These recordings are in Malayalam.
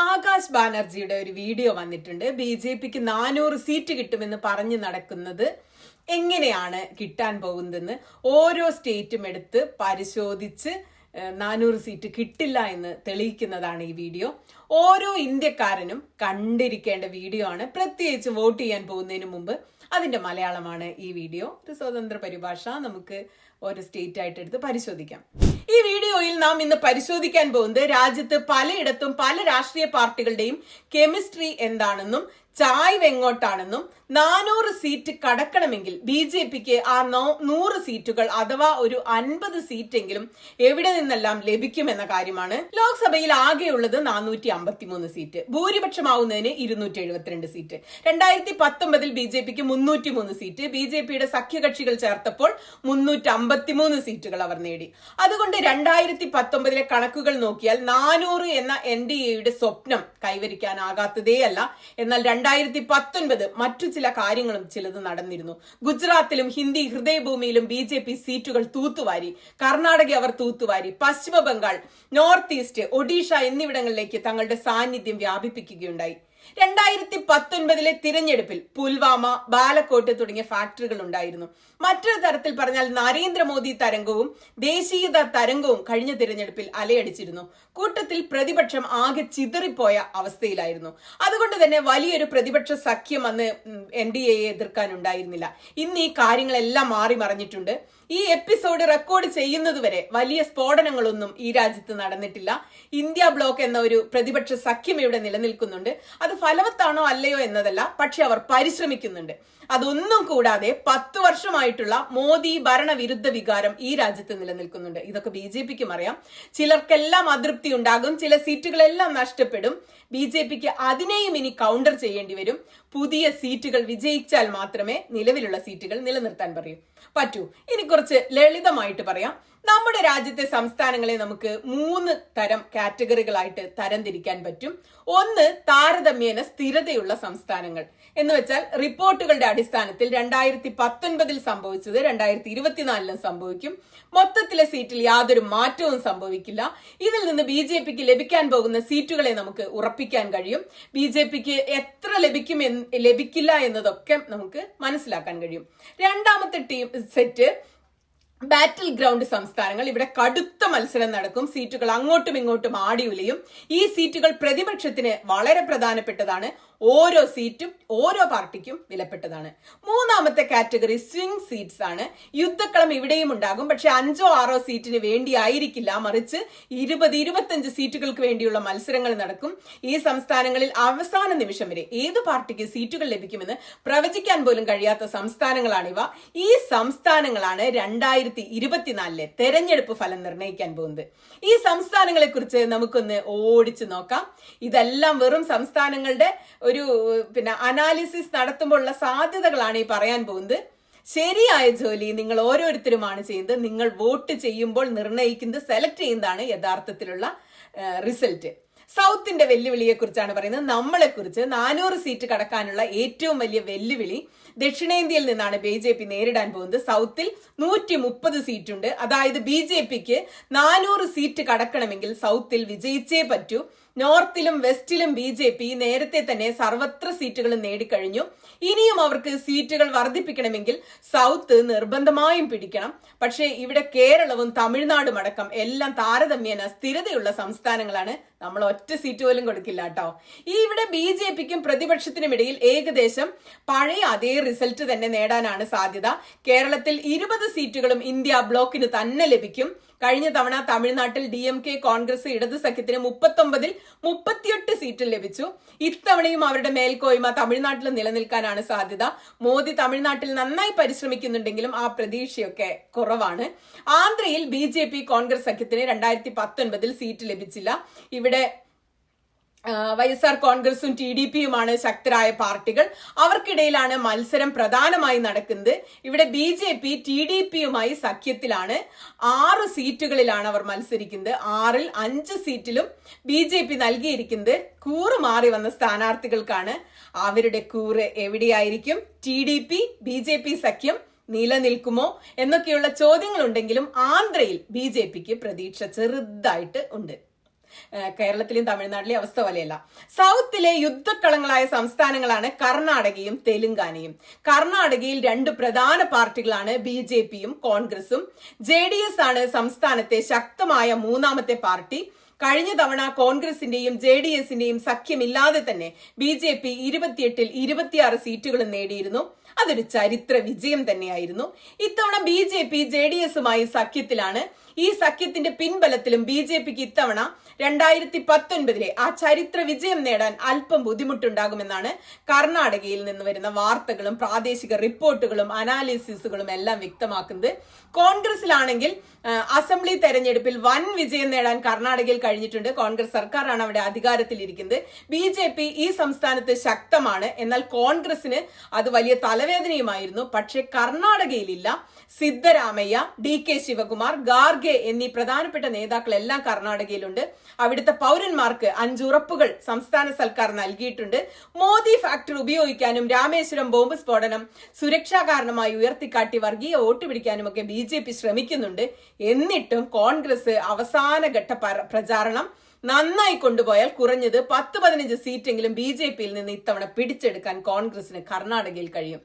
ആകാശ് ബാനർജിയുടെ ഒരു വീഡിയോ വന്നിട്ടുണ്ട്. BJPക്ക് 400 സീറ്റ് കിട്ടുമെന്ന് പറഞ്ഞു നടക്കുന്നത് എങ്ങനെയാണ് കിട്ടാൻ പോകുന്നതെന്ന് ഓരോ സ്റ്റേറ്റും എടുത്ത് പരിശോധിച്ച് 400 സീറ്റ് കിട്ടില്ല എന്ന് തെളിയിക്കുന്നതാണ് ഈ വീഡിയോ. ഓരോ ഇന്ത്യക്കാരനും കണ്ടിരിക്കേണ്ട വീഡിയോ ആണ്. പ്രത്യേകിച്ച് വോട്ട് ചെയ്യാൻ പോകുന്നതിന് മുമ്പ് അതിന്റെ മലയാളമാണ് ഈ വീഡിയോ. ഒരു സ്വതന്ത്ര പരിഭാഷ നമുക്ക് ഓരോ സ്റ്റേറ്റ് ആയിട്ട് എടുത്ത് പരിശോധിക്കാം. ഈ വീഡിയോയിൽ നാം ഇന്ന് പരിശോധിക്കാൻ പോകുന്നത് രാജ്യത്ത് പലയിടത്തും പല രാഷ്ട്രീയ പാർട്ടികളുടെയും കെമിസ്ട്രി എന്താണെന്നും ചായ്വ് എങ്ങോട്ടാണെന്നും 400 സീറ്റ് കടക്കണമെങ്കിൽ BJPക്ക് ആ 100 സീറ്റുകൾ അഥവാ ഒരു 50 സീറ്റെങ്കിലും എവിടെ നിന്നെല്ലാം ലഭിക്കുമെന്ന കാര്യമാണ്. ലോക്സഭയിൽ ആകെയുള്ളത് 453 സീറ്റ്, ഭൂരിപക്ഷമാവുന്നതിന് 272 സീറ്റ്. 2019 BJPക്ക് 303 സീറ്റ്, BJPയുടെ സഖ്യകക്ഷികൾ ചേർത്തപ്പോൾ 353 സീറ്റുകൾ അവർ നേടി. അതുകൊണ്ട് 2019 കണക്കുകൾ നോക്കിയാൽ 400 എന്ന NDAയുടെ സ്വപ്നം കൈവരിക്കാനാകാത്തതേയല്ല. എന്നാൽ 2019 മറ്റു ചില കാര്യങ്ങളും ചിലത് നടന്നിരുന്നു. ഗുജറാത്തിലും ഹിന്ദി ഹൃദയഭൂമിയിലും BJP സീറ്റുകൾ തൂത്തുവാരി. കർണാടക അവർ തൂത്തുവാരി. പശ്ചിമ ബംഗാൾ, നോർത്ത് ഈസ്റ്റ്, ഒഡീഷ എന്നിവിടങ്ങളിലേക്ക് തങ്ങളുടെ സാന്നിധ്യം വ്യാപിപ്പിക്കുകയുണ്ടായി. 2019 തിരഞ്ഞെടുപ്പിൽ പുൽവാമ, ബാലക്കോട്ട് തുടങ്ങിയ ഫാക്ടറികൾ ഉണ്ടായിരുന്നു. മറ്റൊരു തരത്തിൽ പറഞ്ഞാൽ നരേന്ദ്രമോദി തരംഗവും ദേശീയത തരംഗവും കഴിഞ്ഞ തിരഞ്ഞെടുപ്പിൽ അലയടിച്ചിരുന്നു. കൂട്ടത്തിൽ പ്രതിപക്ഷം ആകെ ചിതറിപ്പോയ അവസ്ഥയിലായിരുന്നു. അതുകൊണ്ട് തന്നെ വലിയൊരു പ്രതിപക്ഷ സഖ്യം അന്ന് NDAയെ എതിർക്കാനുണ്ടായിരുന്നില്ല. ഇന്ന് ഈ കാര്യങ്ങളെല്ലാം മാറി മറിഞ്ഞിട്ടുണ്ട്. ഈ എപ്പിസോഡ് റെക്കോർഡ് ചെയ്യുന്നതുവരെ വലിയ സ്ഫോടനങ്ങളൊന്നും ഈ രാജ്യത്ത് നടന്നിട്ടില്ല. ഇന്ത്യ ബ്ലോക്ക് എന്ന ഒരു പ്രതിപക്ഷ സഖ്യം ഇവിടെ നിലനിൽക്കുന്നുണ്ട്. അത് ഫലവത്താണോ അല്ലയോ എന്നതല്ല, പക്ഷെ അവർ പരിശ്രമിക്കുന്നുണ്ട്. അതൊന്നും കൂടാതെ 10 വർഷമായിട്ടുള്ള മോദി ഭരണവിരുദ്ധ വികാരം ഈ രാജ്യത്ത് നിലനിൽക്കുന്നുണ്ട്. ഇതൊക്കെ BJPക്കും അറിയാം. ചിലർക്കെല്ലാം അതൃപ്തി ഉണ്ടാകും, ചില സീറ്റുകളെല്ലാം നഷ്ടപ്പെടും. BJPക്ക് അതിനെയും ഇനി കൗണ്ടർ ചെയ്യേണ്ടി വരും. പുതിയ സീറ്റുകൾ വിജയിച്ചാൽ മാത്രമേ നിലവിലുള്ള സീറ്റുകൾ നിലനിർത്താൻ പറ്റൂ. ഇനി കുറച്ച് ലളിതമായിട്ട് പറയാം. നമ്മുടെ രാജ്യത്തെ സംസ്ഥാനങ്ങളെ നമുക്ക് 3 തരം കാറ്റഗറികളായിട്ട് തരംതിരിക്കാൻ പറ്റും. ഒന്ന്, താരതമ്യേന സ്ഥിരതയുള്ള സംസ്ഥാനങ്ങൾ എന്ന് വെച്ചാൽ റിപ്പോർട്ടുകളുടെ അടിസ്ഥാനത്തിൽ 2019 സംഭവിച്ചത് 2024 സംഭവിക്കും. മൊത്തത്തിലെ സീറ്റിൽ യാതൊരു മാറ്റവും സംഭവിക്കില്ല. ഇതിൽ നിന്ന് BJPക്ക് ലഭിക്കാൻ പോകുന്ന സീറ്റുകളെ നമുക്ക് ഉറപ്പിക്കാൻ കഴിയും. BJPക്ക് എത്ര ലഭിക്കില്ല എന്നതൊക്കെ നമുക്ക് മനസ്സിലാക്കാൻ കഴിയും. രണ്ടാമത്തെ സെറ്റ് ബാറ്റിൽ ഗ്രൗണ്ട് സംസ്ഥാനങ്ങൾ. ഇവിടെ കടുത്ത മത്സരം നടക്കും. സീറ്റുകൾ അങ്ങോട്ടും ഇങ്ങോട്ടും ആടിയുലയും. ഈ സീറ്റുകൾ പ്രതിപക്ഷത്തിന് വളരെ പ്രധാനപ്പെട്ടതാണ്. ഓരോ സീറ്റും ഓരോ പാർട്ടിക്കും വിലപ്പെട്ടതാണ്. മൂന്നാമത്തെ കാറ്റഗറി സ്വിംഗ് സീറ്റ്സ് ആണ്. യുദ്ധക്കളം ഇവിടെയും ഉണ്ടാകും, പക്ഷെ 5-6 സീറ്റിന് വേണ്ടി ആയിരിക്കില്ല, മറിച്ച് 20-25 സീറ്റുകൾക്ക് വേണ്ടിയുള്ള മത്സരങ്ങൾ നടക്കും. ഈ സംസ്ഥാനങ്ങളിൽ അവസാന നിമിഷം വരെ ഏത് പാർട്ടിക്ക് സീറ്റുകൾ ലഭിക്കുമെന്ന് പ്രവചിക്കാൻ പോലും കഴിയാത്ത സംസ്ഥാനങ്ങളാണിവ. ഈ സംസ്ഥാനങ്ങളാണ് 2024 തെരഞ്ഞെടുപ്പ് ഫലം നിർണ്ണയിക്കാൻ പോകുന്നത്. ഈ സംസ്ഥാനങ്ങളെ കുറിച്ച് നമുക്കൊന്ന് ഓടിച്ചു നോക്കാം. ഇതെല്ലാം വെറും സംസ്ഥാനങ്ങളുടെ ഒരു അനാലിസിസ് നടത്തുമ്പോഴുള്ള സാധ്യതകളാണ് ഈ പറയാൻ പോകുന്നത്. ശരിയായ ജോലി നിങ്ങൾ ഓരോരുത്തരുമാണ് ചെയ്യുന്നത്. നിങ്ങൾ വോട്ട് ചെയ്യുമ്പോൾ നിർണ്ണയിക്കുന്നത്, സെലക്ട് ചെയ്യുന്നതാണ് യഥാർത്ഥത്തിലുള്ള റിസൾട്ട്. സൗത്തിന്റെ വെല്ലുവിളിയെ കുറിച്ചാണ് പറയുന്നത്. നമ്മളെ കുറിച്ച് 400 സീറ്റ് കടക്കാനുള്ള ഏറ്റവും വലിയ വെല്ലുവിളി ദക്ഷിണേന്ത്യയിൽ നിന്നാണ് BJP നേരിടാൻ പോകുന്നത്. സൗത്തിൽ 130 സീറ്റുണ്ട്. അതായത് BJPക്ക് 400 സീറ്റ് കടക്കണമെങ്കിൽ സൗത്തിൽ വിജയിച്ചേ പറ്റൂ. നോർത്തിലും വെസ്റ്റിലും BJP നേരത്തെ തന്നെ സർവത്ര സീറ്റുകൾ നേടിക്കഴിഞ്ഞു. ഇനിയും അവർക്ക് സീറ്റുകൾ വർദ്ധിപ്പിക്കണമെങ്കിൽ സൗത്ത് നിർബന്ധമായും പിടിക്കണം. പക്ഷേ ഇവിടെ കേരളവും തമിഴ്നാടും അടക്കം എല്ലാം താരതമ്യേന സ്ഥിരതയുള്ള സംസ്ഥാനങ്ങളാണ്. നമ്മൾ ഒറ്റ സീറ്റ് പോലും കൊടുക്കില്ല കേട്ടോ. ഇവിടെ BJPക്കും പ്രതിപക്ഷത്തിനും ഇടയിൽ ഏകദേശം പഴയ അതേ റിസൾട്ട് തന്നെ നേടാനാണ് സാധ്യത. കേരളത്തിൽ 20 സീറ്റുകളും ഇന്ത്യ ബ്ലോക്കിന് തന്നെ ലഭിക്കും. കഴിഞ്ഞ തവണ തമിഴ്നാട്ടിൽ DMK, കോൺഗ്രസ്, ഇടതു സഖ്യത്തിന് 39-ൽ 38 സീറ്റ് ലഭിച്ചു. ഇത്തവണയും അവരുടെ മേൽക്കോയ്മ തമിഴ്നാട്ടിൽ നിലനിൽക്കാനാണ് സാധ്യത. മോദി തമിഴ്നാട്ടിൽ നന്നായി പരിശ്രമിക്കുന്നുണ്ടെങ്കിലും ആ പ്രതീക്ഷയൊക്കെ കുറവാണ്. ആന്ധ്രയിൽ BJP, കോൺഗ്രസ് സഖ്യത്തിന് 2019 സീറ്റ് ലഭിച്ചില്ല. ഇവിടെ YSR കോൺഗ്രസും TDPയുമാണ് ശക്തരായ പാർട്ടികൾ. അവർക്കിടയിലാണ് മത്സരം പ്രധാനമായി നടക്കുന്നത്. ഇവിടെ BJP TDPയുമായി സഖ്യത്തിലാണ്. 6 സീറ്റുകളിലാണ് അവർ മത്സരിക്കുന്നത്. 6-ൽ 5 സീറ്റിലും BJP നൽകിയിരിക്കുന്നത് കൂറ് മാറി വന്ന സ്ഥാനാർത്ഥികൾക്കാണ്. അവരുടെ കൂറ് എവിടെയായിരിക്കും? TDP BJP സഖ്യം നിലനിൽക്കുമോ എന്നൊക്കെയുള്ള ചോദ്യങ്ങളുണ്ടെങ്കിലും ആന്ധ്രയിൽ BJPക്ക് പ്രതീക്ഷ ചെറുതായിട്ട് ഉണ്ട്. കേരളത്തിലെയും തമിഴ്നാട്ടിലെയും അവസ്ഥ പോലെയല്ല. സൗത്തിലെ യുദ്ധക്കളങ്ങളായ സംസ്ഥാനങ്ങളാണ് കർണാടകയും തെലുങ്കാനയും. കർണാടകയിൽ 2 പ്രധാന പാർട്ടികളാണ് BJPയും കോൺഗ്രസും. JDS ആണ് സംസ്ഥാനത്തെ ശക്തമായ 3ാമത്തെ പാർട്ടി. കഴിഞ്ഞ തവണ കോൺഗ്രസിന്റെയും JDSന്റെയും സഖ്യമില്ലാതെ തന്നെ BJP 28ൽ 26 സീറ്റുകളും നേടിയിരുന്നു. അതൊരു ചരിത്ര വിജയം തന്നെയായിരുന്നു. ഇത്തവണ BJP JDSുമായി സഖ്യത്തിലാണ്. ഈ സഖ്യത്തിന്റെ പിൻബലത്തിലും BJPക്ക് ഇത്തവണ 2019 ആ ചരിത്ര വിജയം നേടാൻ അല്പം ബുദ്ധിമുട്ടുണ്ടാകുമെന്നാണ് കർണാടകയിൽ നിന്ന് വരുന്ന വാർത്തകളും പ്രാദേശിക റിപ്പോർട്ടുകളും അനാലിസിസുകളും എല്ലാം വ്യക്തമാക്കുന്നത്. കോൺഗ്രസിലാണെങ്കിൽ അസംബ്ലി തെരഞ്ഞെടുപ്പിൽ വൻ വിജയം നേടാൻ കർണാടകയിൽ കഴിഞ്ഞിട്ടുണ്ട്. കോൺഗ്രസ് സർക്കാരാണ് അവിടെ അധികാരത്തിലിരിക്കുന്നത്. BJP ഈ സംസ്ഥാനത്ത് ശക്തമാണ്. എന്നാൽ കോൺഗ്രസിന് അത് വലിയ തലവേദനയുമായിരുന്നു. പക്ഷെ കർണാടകയിലില്ല. സിദ്ധരാമയ്യ, DK ശിവകുമാർ, ഗാർഗെ എന്നീ പ്രധാനപ്പെട്ട നേതാക്കളെല്ലാം കർണാടകയിലുണ്ട്. അവിടുത്തെ പൗരന്മാർക്ക് 5 ഉറപ്പുകൾ സംസ്ഥാന സർക്കാർ നൽകിയിട്ടുണ്ട്. മോദി ഫാക്ടർ ഉപയോഗിക്കാനും രാമേശ്വരം ബോംബ് സ്ഫോടനം സുരക്ഷാ കാരണമായി ഉയർത്തിക്കാട്ടി വർഗീയ വോട്ട് പിടിക്കാനും ഒക്കെ BJP ശ്രമിക്കുന്നുണ്ട്. എന്നിട്ടും കോൺഗ്രസ് അവസാനഘട്ട പ്രചാരണം നന്നായി കൊണ്ടുപോയാൽ കുറഞ്ഞത് 10-15 സീറ്റെങ്കിലും BJPയിൽ നിന്ന് ഇത്തവണ പിടിച്ചെടുക്കാൻ കോൺഗ്രസിന് കർണാടകയിൽ കഴിയും.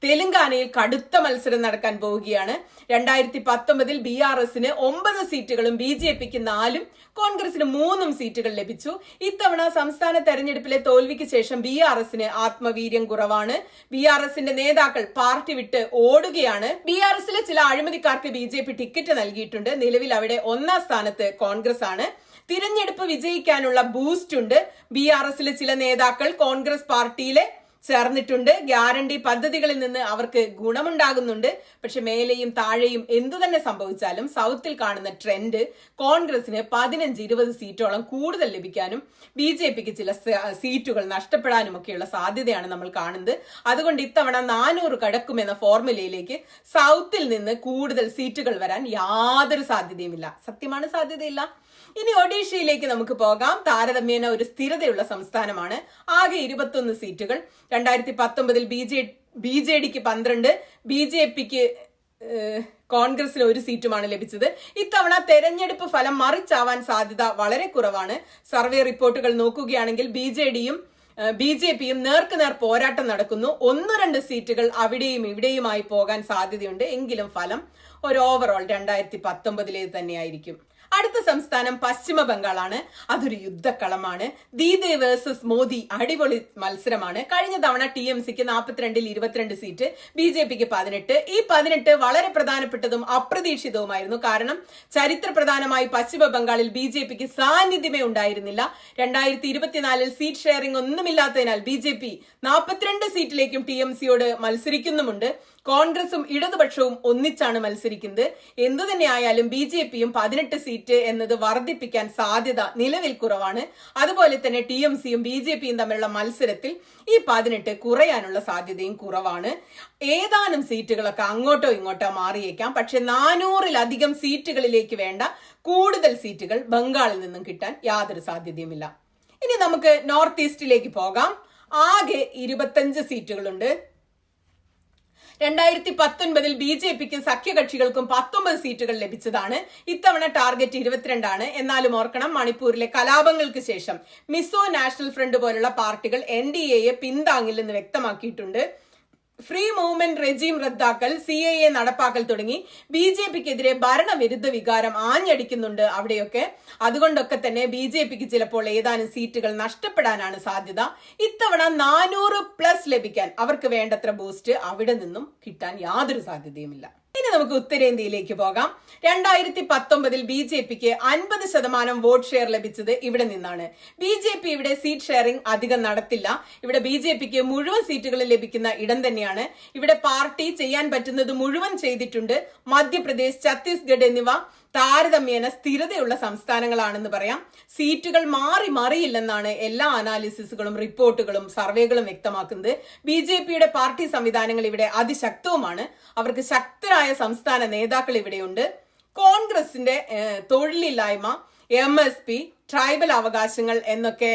തെലുങ്കാനയിൽ കടുത്ത മത്സരം നടക്കാൻ പോവുകയാണ്. 2019 BRSന് 9 സീറ്റുകളും BJPക്ക് 4ഉം കോൺഗ്രസിന് 3ഉം സീറ്റുകൾ ലഭിച്ചു. ഇത്തവണ സംസ്ഥാന തെരഞ്ഞെടുപ്പിലെ തോൽവിക്ക് ശേഷം BRSന് ആത്മവീര്യം കുറവാണ്. BRSന്റെ നേതാക്കൾ പാർട്ടി വിട്ട് ഓടുകയാണ്. BRSലെ ചില അഴിമതിക്കാർക്ക് BJP ടിക്കറ്റ് നൽകിയിട്ടുണ്ട്. നിലവിൽ അവിടെ 1ാം സ്ഥാനത്ത് കോൺഗ്രസ് ആണ്. തിരഞ്ഞെടുപ്പ് വിജയിക്കാനുള്ള ബൂസ്റ്റ് ഉണ്ട്. BRSലെ ചില നേതാക്കൾ കോൺഗ്രസ് പാർട്ടിയിലെ ചേർന്നിട്ടുണ്ട്. ഗ്യാരണ്ടി പദ്ധതികളിൽ നിന്ന് അവർക്ക് ഗുണമുണ്ടാകുന്നുണ്ട്. പക്ഷെ മേലെയും താഴെയും എന്തു തന്നെ സംഭവിച്ചാലും സൗത്തിൽ കാണുന്ന ട്രെൻഡ് കോൺഗ്രസിന് 15-20 സീറ്റോളം കൂടുതൽ ലഭിക്കാനും BJPക്ക് ചില സീറ്റുകൾ നഷ്ടപ്പെടാനും ഒക്കെയുള്ള സാധ്യതയാണ് നമ്മൾ കാണുന്നത്. അതുകൊണ്ട് ഇത്തവണ 400 കടക്കുമെന്ന ഫോർമുലയിലേക്ക് സൗത്തിൽ നിന്ന് കൂടുതൽ സീറ്റുകൾ വരാൻ യാതൊരു സാധ്യതയുമില്ല. സത്യമാണ്, സാധ്യതയില്ല. ഇനി ഒഡീഷയിലേക്ക് നമുക്ക് പോകാം. താരതമ്യേന ഒരു സ്ഥിരതയുള്ള സംസ്ഥാനമാണ്. ആകെ 21 സീറ്റുകൾ. 2019 BJDക്ക് 12, BJPക്ക് കോൺഗ്രസിന് 1 സീറ്റുമാണ് ലഭിച്ചത്. ഇത്തവണ തെരഞ്ഞെടുപ്പ് ഫലം മറിച്ചാവാൻ സാധ്യത വളരെ കുറവാണ്. സർവേ റിപ്പോർട്ടുകൾ നോക്കുകയാണെങ്കിൽ BJPയും നേർക്കുനേർ പോരാട്ടം നടക്കുന്നു. 1-2 സീറ്റുകൾ അവിടെയും ഇവിടെയുമായി പോകാൻ സാധ്യതയുണ്ട്. എങ്കിലും ഫലം ഒരു ഓവറോൾ 2019 തന്നെയായിരിക്കും. അടുത്ത സംസ്ഥാനം പശ്ചിമ ബംഗാളാണ്. അതൊരു യുദ്ധക്കളമാണ്. ദീദി വേഴ്സസ് മോദി അടിപൊളി മത്സരമാണ്. കഴിഞ്ഞ തവണ TMCക്ക് 42ൽ 22 സീറ്റ്, BJPക്ക് 18. ഈ 18 വളരെ പ്രധാനപ്പെട്ടതും അപ്രതീക്ഷിതവുമായിരുന്നു. കാരണം ചരിത്രപ്രധാനമായി പശ്ചിമ ബംഗാളിൽ BJPക്ക് സാന്നിധ്യമേ ഉണ്ടായിരുന്നില്ല. 2024 സീറ്റ് ഷെയറിംഗ് ഒന്നുമില്ലാത്തതിനാൽ BJP 42 സീറ്റിലേക്കും TMCയോട് മത്സരിക്കുന്നുമുണ്ട്. കോൺഗ്രസും ഇടതുപക്ഷവും ഒന്നിച്ചാണ് മത്സരിക്കുന്നത്. എന്തു തന്നെയായാലും BJPയും 18 സീറ്റ് എന്നത് വർദ്ധിപ്പിക്കാൻ സാധ്യത നിലവിൽ കുറവാണ്. അതുപോലെ തന്നെ TMCയും BJPയും തമ്മിലുള്ള മത്സരത്തിൽ ഈ 18 കുറയാനുള്ള സാധ്യതയും കുറവാണ്. ഏതാനും സീറ്റുകളൊക്കെ അങ്ങോട്ടോ ഇങ്ങോട്ടോ മാറിയേക്കാം. പക്ഷെ 400-ലധികം സീറ്റുകളിലേക്ക് വേണ്ട കൂടുതൽ സീറ്റുകൾ ബംഗാളിൽ നിന്നും കിട്ടാൻ യാതൊരു സാധ്യതയുമില്ല. ഇനി നമുക്ക് നോർത്ത് ഈസ്റ്റിലേക്ക് പോകാം. ആകെ 25 സീറ്റുകളുണ്ട്. 2019 BJPക്കും സഖ്യകക്ഷികൾക്കും 19 സീറ്റുകൾ ലഭിച്ചതാണ്. ഇത്തവണ ടാർഗറ്റ് 22 ആണ്. എന്നാലും ഓർക്കണം, മണിപ്പൂരിലെ കലാപങ്ങൾക്ക് ശേഷം മിസോ നാഷണൽ ഫ്രണ്ട് പോലുള്ള പാർട്ടികൾ NDAയെ പിന്താങ്ങില്ലെന്ന് വ്യക്തമാക്കിയിട്ടുണ്ട്. ഫ്രീ മൂവ്മെന്റ് റെജീം റദ്ദാക്കൽ, CAA നടപ്പാക്കൽ തുടങ്ങി BJPക്കെതിരെ ഭരണവിരുദ്ധ വികാരം ആഞ്ഞടിക്കുന്നുണ്ട് അവിടെയൊക്കെ. അതുകൊണ്ടൊക്കെ തന്നെ BJPക്ക് ചിലപ്പോൾ ഏതാനും സീറ്റുകൾ നഷ്ടപ്പെടാനാണ് സാധ്യത. ഇത്തവണ 400+ ലഭിക്കാൻ അവർക്ക് വേണ്ടത്ര ബൂസ്റ്റ് അവിടെ നിന്നും കിട്ടാൻ യാതൊരു സാധ്യതയുമില്ല. ഇനി നമുക്ക് ഉത്തരേന്ത്യയിലേക്ക് പോകാം. 2019 BJPക്ക് 50% വോട്ട് ഷെയർ ലഭിച്ചത് ഇവിടെ നിന്നാണ്. BJP ഇവിടെ സീറ്റ് ഷെയറിംഗ് അധികം നടത്തില്ല. ഇവിടെ BJPക്ക് മുഴുവൻ സീറ്റുകളും ലഭിക്കുന്ന ഇടം തന്നെയാണ്. ഇവിടെ പാർട്ടി ചെയ്യാൻ പറ്റുന്നത് മുഴുവൻ ചെയ്തിട്ടുണ്ട്. മധ്യപ്രദേശ്, ഛത്തീസ്ഗഡ് എന്നിവ താരതമ്യേന സ്ഥിരതയുള്ള സംസ്ഥാനങ്ങളാണെന്ന് പറയാം. സീറ്റുകൾ മാറിയില്ലെന്നാണ് എല്ലാ അനാലിസിസുകളും റിപ്പോർട്ടുകളും സർവേകളും വ്യക്തമാക്കുന്നത്. BJPയുടെ പാർട്ടി സംവിധാനങ്ങൾ ഇവിടെ അതിശക്തവുമാണ്. അവർക്ക് ശക്തരായ സംസ്ഥാന നേതാക്കൾ ഇവിടെയുണ്ട്. കോൺഗ്രസിന്റെ തൊഴിലില്ലായ്മ, MSP, ട്രൈബൽ അവകാശങ്ങൾ എന്നൊക്കെ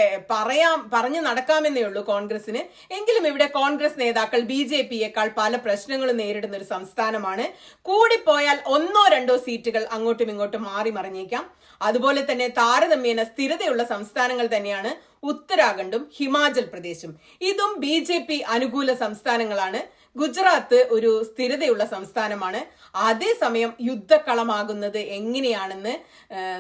പറഞ്ഞു നടക്കാമെന്നേ ഉള്ളൂ കോൺഗ്രസിന്. എങ്കിലും ഇവിടെ കോൺഗ്രസ് നേതാക്കൾ BJPയേക്കാൾ പല പ്രശ്നങ്ങളും നേരിടുന്ന ഒരു സംസ്ഥാനമാണ്. കൂടിപ്പോയാൽ 1-2 സീറ്റുകൾ അങ്ങോട്ടും ഇങ്ങോട്ടും മാറി മറിഞ്ഞേക്കാം. അതുപോലെ തന്നെ താരതമ്യേന സ്ഥിരതയുള്ള സംസ്ഥാനങ്ങൾ തന്നെയാണ് ഉത്തരാഖണ്ഡും ഹിമാചൽ പ്രദേശും. ഇതും BJP അനുകൂല സംസ്ഥാനങ്ങളാണ്. ഗുജറാത്ത് ഒരു സ്ഥിരതയുള്ള സംസ്ഥാനമാണ്. അതേസമയം യുദ്ധക്കളമാകുന്നത് എങ്ങനെയാണെന്ന്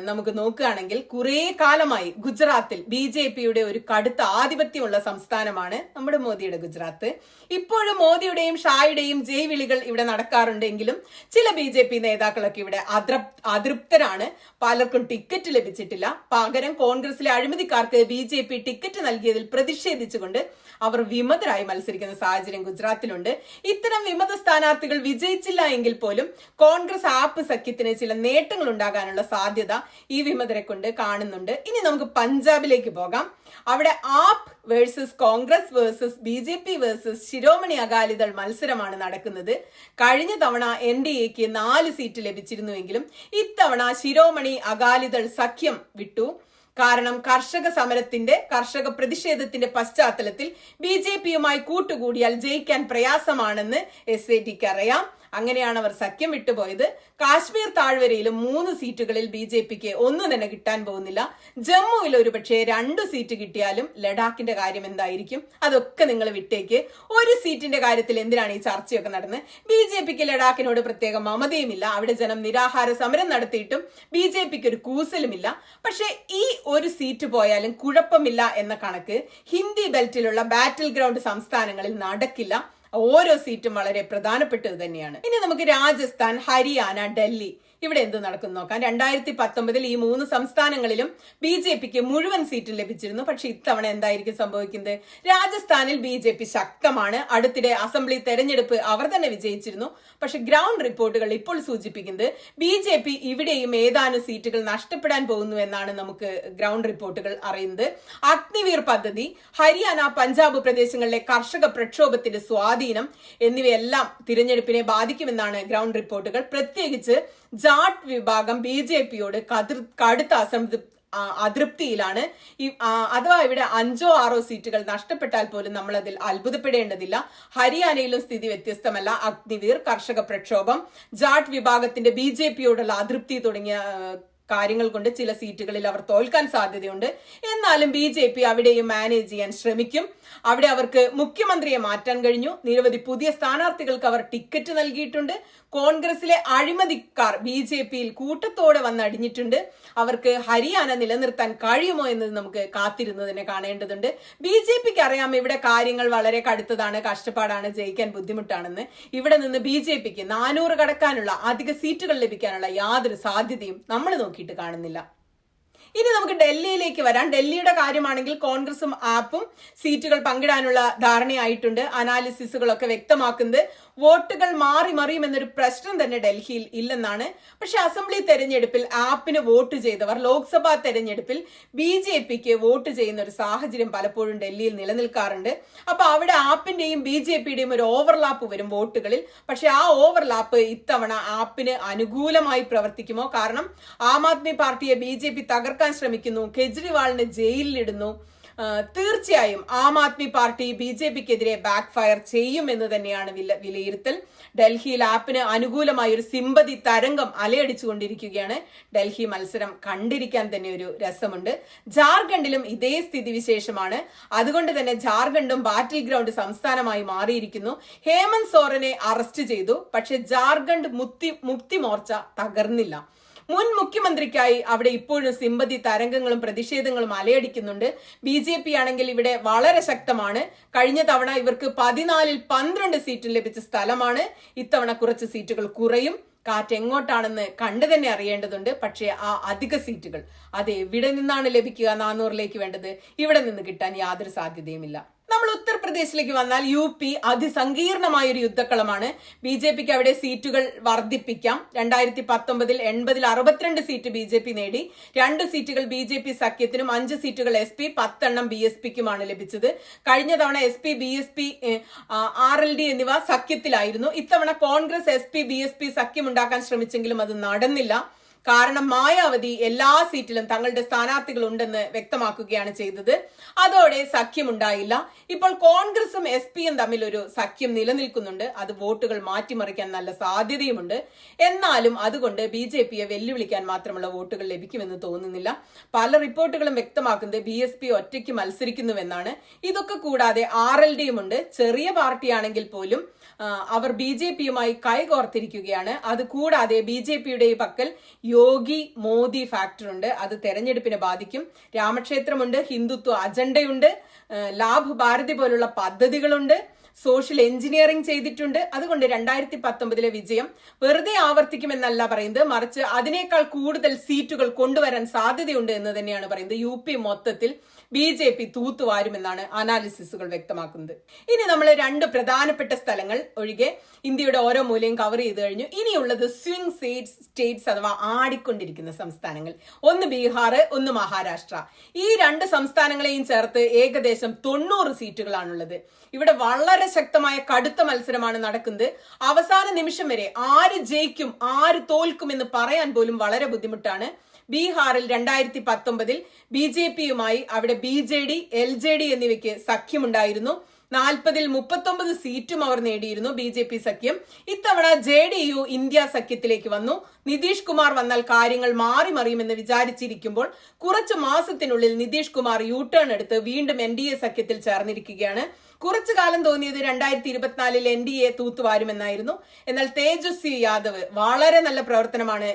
നമുക്ക് നോക്കുകയാണെങ്കിൽ കുറെ കാലമായി ഗുജറാത്തിൽ BJPയുടെ ഒരു കടുത്ത ആധിപത്യമുള്ള സംസ്ഥാനമാണ് നമ്മുടെ മോദിയുടെ ഗുജറാത്ത്. ഇപ്പോഴും മോദിയുടെയും ഷായുടെയും ജയ് വിളികൾ ഇവിടെ നടക്കാറുണ്ടെങ്കിലും ചില BJP നേതാക്കളൊക്കെ ഇവിടെ അതൃപ്തരാണ്. പലർക്കും ടിക്കറ്റ് ലഭിച്ചിട്ടില്ല. പകരം കോൺഗ്രസിലെ അഴിമതിക്കാർക്ക് BJP ടിക്കറ്റ് നൽകിയതിൽ പ്രതിഷേധിച്ചുകൊണ്ട് അവർ വിമതരായി മത്സരിക്കുന്ന സാഹചര്യം ഗുജറാത്തിലുണ്ട്. ഇത്തരം വിമത സ്ഥാനാർത്ഥികൾ വിജയിച്ചില്ല എങ്കിൽ പോലും കോൺഗ്രസ് ആപ്പ് സഖ്യത്തിന് ചില നേട്ടങ്ങൾ ഉണ്ടാകാനുള്ള സാധ്യത ഈ വിമതരെ കൊണ്ട് കാണുന്നുണ്ട്. ഇനി നമുക്ക് പഞ്ചാബിലേക്ക് പോകാം. അവിടെ AAP versus Congress versus BJP versus Shiromani Akali Dal മത്സരമാണ് നടക്കുന്നത്. കഴിഞ്ഞ തവണ NDAക്ക് 4 സീറ്റ് ലഭിച്ചിരുന്നുവെങ്കിലും ഇത്തവണ ശിരോമണി അകാലിദൾ സഖ്യം വിട്ടു. കാരണം കർഷക പ്രതിഷേധത്തിന്റെ പശ്ചാത്തലത്തിൽ BJPയുമായി കൂട്ടുകൂടിയാൽ ജയിക്കാൻ പ്രയാസമാണെന്ന് SATക്ക് അറിയാം. അങ്ങനെയാണ് അവർ സഖ്യം വിട്ടുപോയത്. കാശ്മീർ താഴ്വരയിലും 3 സീറ്റുകളിൽ BJPക്ക് ഒന്നും തന്നെ കിട്ടാൻ പോകുന്നില്ല. ജമ്മുവിൽ ഒരുപക്ഷെ 2 സീറ്റ് കിട്ടിയാലും ലഡാക്കിന്റെ കാര്യം എന്തായിരിക്കും? അതൊക്കെ നിങ്ങൾ വിട്ടേക്ക്. ഒരു സീറ്റിന്റെ കാര്യത്തിൽ എന്തിനാണ് ഈ ചർച്ചയൊക്കെ നടന്ന്? BJPക്ക് ലഡാക്കിനോട് പ്രത്യേക മമതയുമില്ല. അവിടെ ജനം നിരാഹാര സമരം നടത്തിയിട്ടും BJPക്ക് ഒരു കൂസലുമില്ല. പക്ഷെ ഈ ഒരു സീറ്റ് പോയാലും കുഴപ്പമില്ല എന്ന കണക്ക് ഹിന്ദി ബെൽറ്റിലുള്ള ബാറ്റിൽ ഗ്രൗണ്ട് സംസ്ഥാനങ്ങളിൽ നടക്കില്ല. ഓരോ സീറ്റും വളരെ പ്രധാനപ്പെട്ടത് തന്നെയാണ്. ഇനി നമുക്ക് രാജസ്ഥാൻ, ഹരിയാന, ഡൽഹി ഇവിടെ എന്ത് നടക്കും നോക്കാം. 2019 ഈ 3 സംസ്ഥാനങ്ങളിലും BJPക്ക് മുഴുവൻ സീറ്റും ലഭിച്ചിരുന്നു. പക്ഷെ ഇത്തവണ എന്തായിരിക്കും സംഭവിക്കുന്നത്? രാജസ്ഥാനിൽ BJP ശക്തമാണ്. അടുത്തിടെ അസംബ്ലി തെരഞ്ഞെടുപ്പ് അവർ തന്നെ വിജയിച്ചിരുന്നു. പക്ഷെ ഗ്രൗണ്ട് റിപ്പോർട്ടുകൾ ഇപ്പോൾ സൂചിപ്പിക്കുന്നത് BJP ഇവിടെയും ഏതാനും സീറ്റുകൾ നഷ്ടപ്പെടാൻ പോകുന്നു എന്നാണ് നമുക്ക് ഗ്രൗണ്ട് റിപ്പോർട്ടുകൾ അറിയുന്നത്. അഗ്നിവീർ പദ്ധതി, ഹരിയാന, പഞ്ചാബ് പ്രദേശങ്ങളിലെ കർഷക പ്രക്ഷോഭത്തിന്റെ സ്വാധീനം എന്നിവയെല്ലാം തിരഞ്ഞെടുപ്പിനെ ബാധിക്കുമെന്നാണ് ഗ്രൗണ്ട് റിപ്പോർട്ടുകൾ. പ്രത്യേകിച്ച് ജാട്ട് വിഭാഗം BJPയോട് കടുത്ത അതൃപ്തിയിലാണ്. അഥവാ ഇവിടെ 5-6 സീറ്റുകൾ നഷ്ടപ്പെട്ടാൽ പോലും നമ്മൾ അതിൽ അത്ഭുതപ്പെടേണ്ടതില്ല. ഹരിയാനയിലും സ്ഥിതി വ്യത്യസ്തമല്ല. അഗ്നിവീർ, കർഷക പ്രക്ഷോഭം, ജാട്ട് വിഭാഗത്തിന്റെ BJPയോടുള്ള അതൃപ്തി തുടങ്ങിയ കാര്യങ്ങൾ കൊണ്ട് ചില സീറ്റുകളിൽ അവർ തോൽക്കാൻ സാധ്യതയുണ്ട്. എന്നാലും BJP അവിടെയും മാനേജ് ചെയ്യാൻ ശ്രമിക്കും. അവിടെ അവർക്ക് മുഖ്യമന്ത്രിയെ മാറ്റാൻ കഴിഞ്ഞു. നിരവധി പുതിയ സ്ഥാനാർത്ഥികൾക്ക് അവർ ടിക്കറ്റ് നൽകിയിട്ടുണ്ട്. കോൺഗ്രസിലെ അഴിമതിക്കാർ BJPയിൽ കൂട്ടത്തോടെ വന്നടിഞ്ഞിട്ടുണ്ട്. അവർക്ക് ഹരിയാന നിലനിർത്താൻ കഴിയുമോ എന്നത് നമുക്ക് കാത്തിരുന്ന് തന്നെ കാണേണ്ടതുണ്ട്. BJPക്ക് അറിയാം ഇവിടെ കാര്യങ്ങൾ വളരെ കടുത്തതാണ്, കഷ്ടപ്പാടാണ്, ജയിക്കാൻ ബുദ്ധിമുട്ടാണെന്ന്. ഇവിടെ നിന്ന് BJPക്ക് 400 കടക്കാനുള്ള അധിക സീറ്റുകൾ ലഭിക്കാനുള്ള യാതൊരു സാധ്യതയും നമ്മൾ നോക്കിയിട്ട് കാണുന്നില്ല. ഇനി നമുക്ക് ഡൽഹിയിലേക്ക് വരാം. ഡൽഹിയുടെ കാര്യമാണെങ്കിൽ കോൺഗ്രസും ആപ്പും സീറ്റുകൾ പങ്കിടാനുള്ള ധാരണയായിട്ടുണ്ട്. അനാലിസിസുകളൊക്കെ വ്യക്തമാക്കുന്നത് വോട്ടുകൾ മാറി മറിയുമെന്നൊരു പ്രശ്നം തന്നെ ഡൽഹിയിൽ ഇല്ലെന്നാണ്. പക്ഷെ അസംബ്ലി തെരഞ്ഞെടുപ്പിൽ ആപ്പിന് വോട്ട് ചെയ്തവർ ലോക്സഭാ തെരഞ്ഞെടുപ്പിൽ BJPക്ക് വോട്ട് ചെയ്യുന്ന ഒരു സാഹചര്യം പലപ്പോഴും ഡൽഹിയിൽ നിലനിൽക്കാറുണ്ട്. അപ്പൊ അവിടെ ആപ്പിന്റെയും BJPയുടെയും ഒരു ഓവർലാപ്പ് വരും വോട്ടുകളിൽ. പക്ഷെ ആ ഓവർലാപ്പ് ഇത്തവണ ആപ്പിന് അനുകൂലമായി പ്രവർത്തിക്കുമോ? കാരണം ആം ആദ്മി പാർട്ടിയെ BJP തകർക്കാൻ ശ്രമിക്കുന്നു, കെജ്രിവാളിനെ ജയിലിലിടുന്നു. തീർച്ചയായും Aam Aadmi party BJPക്കെതിരെ back fire ചെയ്യുമെന്ന് തന്നെയാണ് വിലയിരുത്തൽ. ഡൽഹിയിൽ ആപ്പിന് അനുകൂലമായ ഒരു സിമ്പതി തരംഗം അലയടിച്ചുകൊണ്ടിരിക്കുകയാണ്. ഡൽഹി മത്സരം കണ്ടിരിക്കാൻ തന്നെ ഒരു രസമുണ്ട്. ജാർഖണ്ഡിലും ഇതേ സ്ഥിതിവിശേഷമാണ്. അതുകൊണ്ട് തന്നെ ജാർഖണ്ഡും ബാറ്റിൽ ഗ്രൗണ്ട് സംസ്ഥാനമായി മാറിയിരിക്കുന്നു. ഹേമന്ത് സോറനെ അറസ്റ്റ് ചെയ്തു. പക്ഷെ ജാർഖണ്ഡ് മുക്തി മോർച്ച തകർന്നില്ല. മുൻ മുഖ്യമന്ത്രിക്കായി അവിടെ ഇപ്പോഴും സിമ്പതി തരംഗങ്ങളും പ്രതിഷേധങ്ങളും അലയടിക്കുന്നുണ്ട്. BJP ആണെങ്കിൽ ഇവിടെ വളരെ ശക്തമാണ്. കഴിഞ്ഞ തവണ ഇവർക്ക് 14-ൽ 12 സീറ്റും ലഭിച്ച സ്ഥലമാണ്. ഇത്തവണ കുറച്ച് സീറ്റുകൾ കുറയും. കാറ്റ് എങ്ങോട്ടാണെന്ന് കണ്ടു തന്നെ അറിയേണ്ടതുണ്ട്. പക്ഷേ ആ അധിക സീറ്റുകൾ അത് എവിടെ നിന്നാണ് ലഭിക്കുക? 400ലേക്ക് വേണ്ടത് ഇവിടെ നിന്ന് കിട്ടാൻ യാതൊരു സാധ്യതയുമില്ല. നമ്മൾ ഉത്തർപ്രദേശിലേക്ക് വന്നാൽ UP അതിസങ്കീർണമായ ഒരു യുദ്ധക്കളമാണ്. BJPക്ക് അവിടെ സീറ്റുകൾ വർദ്ധിപ്പിക്കാം. 2019 80-ൽ 62 സീറ്റ് BJP നേടി. 2 സീറ്റുകൾ BJP സഖ്യത്തിനും 5 സീറ്റുകൾ SP, 10 BSPക്കുമാണ് ലഭിച്ചത്. കഴിഞ്ഞ തവണ SP, BSP, RLD എന്നിവ സഖ്യത്തിലായിരുന്നു. ഇത്തവണ കോൺഗ്രസ് SP, BSP സഖ്യം ഉണ്ടാക്കാൻ ശ്രമിച്ചെങ്കിലും അത് നടന്നില്ല. കാരണം മായാവതി എല്ലാ സീറ്റിലും തങ്ങളുടെ സ്ഥാനാർത്ഥികൾ ഉണ്ടെന്ന് വ്യക്തമാക്കുകയാണ് ചെയ്തത്. അതോടെ സഖ്യമുണ്ടായില്ല. ഇപ്പോൾ കോൺഗ്രസും SP-യും തമ്മിൽ ഒരു സഖ്യം നിലനിൽക്കുന്നുണ്ട്. അത് വോട്ടുകൾ മാറ്റിമറിക്കാൻ നല്ല സാധ്യതയുമുണ്ട്. എന്നാലും അതുകൊണ്ട് BJP-യെ വെല്ലുവിളിക്കാൻ മാത്രമുള്ള വോട്ടുകൾ ലഭിക്കുമെന്ന് തോന്നുന്നില്ല. പല റിപ്പോർട്ടുകളും വ്യക്തമാക്കുന്നത് BSP ഒറ്റയ്ക്ക് മത്സരിക്കുന്നുവെന്നാണ്. ഇതൊക്കെ കൂടാതെ RLD-യും ഉണ്ട്. ചെറിയ പാർട്ടിയാണെങ്കിൽ പോലും അവർ BJP-യുമായി കൈകോർത്തിരിക്കുകയാണ്. അത് കൂടാതെ BJP-യുടെ പക്കൽ യോഗി മോദി ഫാക്ടർ ഉണ്ട്. അത് തെരഞ്ഞെടുപ്പിനെ ബാധിക്കും. രാമക്ഷേത്രമുണ്ട്, ഹിന്ദുത്വ അജണ്ടയുണ്ട്, ലാഭ് ഭാരതി പോലുള്ള പദ്ധതികളുണ്ട്, സോഷ്യൽ എഞ്ചിനീയറിംഗ് ചെയ്തിട്ടുണ്ട്. അതുകൊണ്ട് 2019 വിജയം വെറുതെ ആവർത്തിക്കുമെന്നല്ല പറയുന്നത്, മറിച്ച് അതിനേക്കാൾ കൂടുതൽ സീറ്റുകൾ കൊണ്ടുവരാൻ സാധ്യതയുണ്ട് എന്ന് തന്നെയാണ് പറയുന്നത്. UP മൊത്തത്തിൽ BJP തൂത്തുവാരുമെന്നാണ് അനാലിസിസുകൾ വ്യക്തമാക്കുന്നത്. ഇനി നമ്മൾ 2 പ്രധാനപ്പെട്ട സ്ഥലങ്ങൾ ഒഴികെ ഇന്ത്യയുടെ ഓരോ മൂലയും കവർ ചെയ്ത് കഴിഞ്ഞു. ഇനിയുള്ളത് സ്വിംഗ് സ്റ്റേറ്റ്സ് അഥവാ ആടിക്കൊണ്ടിരിക്കുന്ന സംസ്ഥാനങ്ങൾ. ഒന്ന് ബീഹാർ, ഒന്ന് മഹാരാഷ്ട്ര. ഈ 2 സംസ്ഥാനങ്ങളെയും ചേർത്ത് ഏകദേശം 90 സീറ്റുകളാണുള്ളത്. ഇവിടെ വളരെ ശക്തമായ കടുത്ത മത്സരമാണ് നടക്കുന്നത്. അവസാന നിമിഷം വരെ ആര് ജയിക്കും ആര് തോൽക്കും എന്ന് പറയാൻ പോലും വളരെ ബുദ്ധിമുട്ടാണ്. ബീഹാറിൽ 2019 BJP-യുമായി അവിടെ BJD, LJD എന്നിവയ്ക്ക് സഖ്യമുണ്ടായിരുന്നു. 40-ൽ 39 സീറ്റും അവർ നേടിയിരുന്നു BJP സഖ്യം. ഇത്തവണ JDU ഇന്ത്യ സഖ്യത്തിലേക്ക് വന്നു. നിതീഷ് കുമാർ വന്നാൽ കാര്യങ്ങൾ മാറി മറിയുമെന്ന് വിചാരിച്ചിരിക്കുമ്പോൾ കുറച്ചു മാസത്തിനുള്ളിൽ നിതീഷ് കുമാർ U-ടേൺ എടുത്ത് വീണ്ടും NDA സഖ്യത്തിൽ ചേർന്നിരിക്കുകയാണ്. കുറച്ചു കാലം തോന്നിയത് 2024-ൽ NDA തൂത്തുവാരുമെന്നായിരുന്നു. എന്നാൽ തേജസ്വി യാദവ് വളരെ നല്ല പ്രവർത്തനമാണ്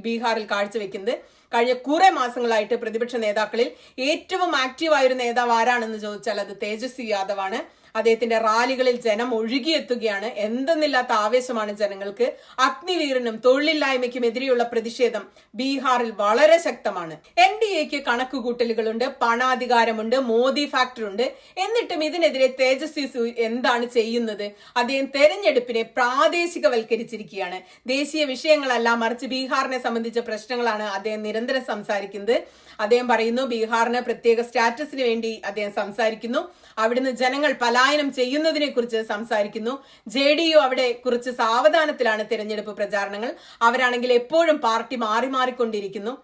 ബീഹാറിൽ കാഴ്ചവെക്കുന്നത്. കഴിഞ്ഞ കുറെ മാസങ്ങളായിട്ട് പ്രതിപക്ഷ നേതാക്കളിൽ ഏറ്റവും ആക്റ്റീവായ ഒരു നേതാവ് ആരാണെന്ന് ചോദിച്ചാൽ അത് തേജസ്വി യാദവ് ആണ്. അദ്ദേഹത്തിന്റെ റാലികളിൽ ജനം ഒഴുകിയെത്തുകയാണ്. എന്തെന്നില്ലാത്ത ആവേശമാണ് ജനങ്ങൾക്ക്. അഗ്നിവീറിനും തൊഴിലില്ലായ്മയ്ക്കും എതിരെയുള്ള പ്രതിഷേധം ബീഹാറിൽ വളരെ ശക്തമാണ്. NDAക്ക് കണക്കുകൂട്ടലുകളുണ്ട്, പണാധികാരമുണ്ട്, മോദി ഫാക്ടർ ഉണ്ട്. എന്നിട്ടും ഇതിനെതിരെ തേജസ്വി എന്താണ് ചെയ്യുന്നത്? അദ്ദേഹം തെരഞ്ഞെടുപ്പിനെ പ്രാദേശികവൽക്കരിച്ചിരിക്കുകയാണ്. ദേശീയ വിഷയങ്ങളല്ല, മറിച്ച് ബീഹാറിനെ സംബന്ധിച്ച പ്രശ്നങ്ങളാണ് അദ്ദേഹം നിരന്തരം സംസാരിക്കുന്നത്. അദ്ദേഹം പറയുന്നു ബീഹാറിന് പ്രത്യേക സ്റ്റാറ്റസിന് വേണ്ടി അദ്ദേഹം സംസാരിക്കുന്നു. അവിടുന്ന് ജനങ്ങൾ പലായനം ചെയ്യുന്നതിനെ കുറിച്ച് സംസാരിക്കുന്നു. JDU അവിടെ കുറിച്ച് സാവധാനത്തിലാണ് തിരഞ്ഞെടുപ്പ് പ്രചാരണങ്ങൾ. അവരാണെങ്കിൽ എപ്പോഴും പാർട്ടി മാറിക്കൊണ്ടിരിക്കുന്നു.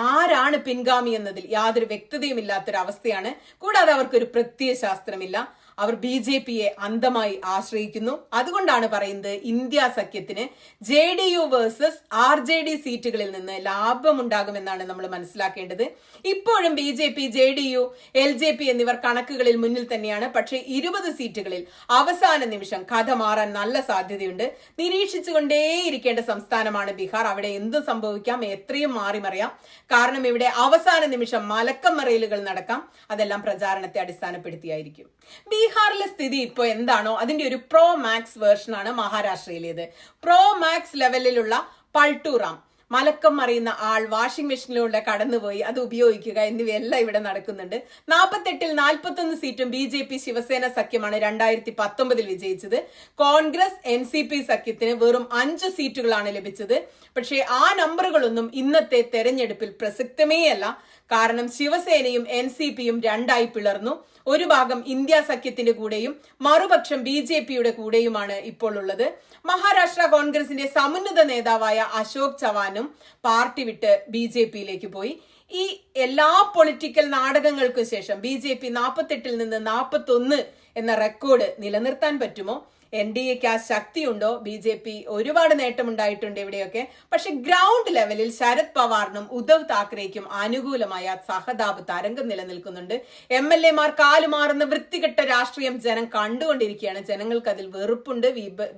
ആരാണ് പിൻഗാമി എന്നതിൽ യാതൊരു വ്യക്തതയും ഇല്ലാത്തൊരവസ്ഥയാണ്. കൂടാതെ അവർക്കൊരു പ്രത്യയശാസ്ത്രമില്ല. അവർ BJP-യെ അന്ധമായി ആശ്രയിക്കുന്നു. അതുകൊണ്ടാണ് പറയുന്നത് ഇന്ത്യ സഖ്യത്തിന് JDU വേഴ്സസ് RJD സീറ്റുകളിൽ നിന്ന് ലാഭമുണ്ടാകുമെന്നാണ് നമ്മൾ മനസ്സിലാക്കേണ്ടത്. ഇപ്പോഴും BJP, JDU, LJP എന്നിവർ കണക്കുകളിൽ മുന്നിൽ തന്നെയാണ്. പക്ഷേ 20 സീറ്റുകളിൽ അവസാന നിമിഷം കഥ മാറാൻ നല്ല സാധ്യതയുണ്ട്. നിരീക്ഷിച്ചുകൊണ്ടേയിരിക്കേണ്ട സംസ്ഥാനമാണ് ബീഹാർ. അവിടെ എന്തും സംഭവിക്കാം, എത്രയും മാറിമറിയാം. കാരണം ഇവിടെ അവസാന നിമിഷം മലക്കം മറയലുകൾ നടക്കാം. അതെല്ലാം പ്രചാരണത്തെ അടിസ്ഥാനപ്പെടുത്തിയായിരിക്കും. ബീഹാറിലെ സ്ഥിതി ഇപ്പോൾ എന്താണോ അതിന്റെ ഒരു പ്രോ മാക്സ് വേർഷനാണ് മഹാരാഷ്ട്രയിലേത്. പ്രോ മാക്സ് ലെവലിലുള്ള പൾട്ടൂറാം, മലക്കം മറിയുന്ന ആൾ, വാഷിംഗ് മെഷീനിലൂടെ കടന്നുപോയി അത് ഉപയോഗിക്കുക എന്നിവയെല്ലാം ഇവിടെ നടക്കുന്നുണ്ട്. 48-ൽ 41 സീറ്റും BJP ശിവസേന സഖ്യമാണ് 2019 വിജയിച്ചത്. കോൺഗ്രസ് NCP സഖ്യത്തിന് വെറും 5 സീറ്റുകളാണ് ലഭിച്ചത്. പക്ഷേ ആ നമ്പറുകളൊന്നും ഇന്നത്തെ തെരഞ്ഞെടുപ്പിൽ പ്രസക്തമേയല്ല. കാരണം ശിവസേനയും NCP-യും രണ്ടായി പിളർന്നു. ഒരു ഭാഗം ഇന്ത്യ സഖ്യത്തിന്റെ കൂടെയും മറുപക്ഷം BJP-യുടെ കൂടെയുമാണ് ഇപ്പോൾ ഉള്ളത്. മഹാരാഷ്ട്ര കോൺഗ്രസിന്റെ സമുന്നത നേതാവായ അശോക് ചവാനും പാർട്ടി വിട്ട് BJP-യിലേക്ക് പോയി. ഈ എല്ലാ പൊളിറ്റിക്കൽ നാടകങ്ങൾക്കും ശേഷം BJP 48-ൽ നിന്ന് 41 എന്ന റെക്കോർഡ് നിലനിർത്താൻ പറ്റുമോ? NDAക്ക് ആ ശക്തിയുണ്ടോ? BJP ഒരുപാട് നേട്ടമുണ്ടായിട്ടുണ്ട് ഇവിടെയൊക്കെ. പക്ഷെ ഗ്രൗണ്ട് ലെവലിൽ ശരത് പവാറിനും ഉദ്ധവ് താക്കറേക്കും അനുകൂലമായ സഹതാപ തരംഗം നിലനിൽക്കുന്നുണ്ട്. MLA-മാർ കാലുമാറുന്ന വൃത്തികെട്ട രാഷ്ട്രീയം ജനം കണ്ടുകൊണ്ടിരിക്കുകയാണ്. ജനങ്ങൾക്ക് അതിൽ വെറുപ്പുണ്ട്,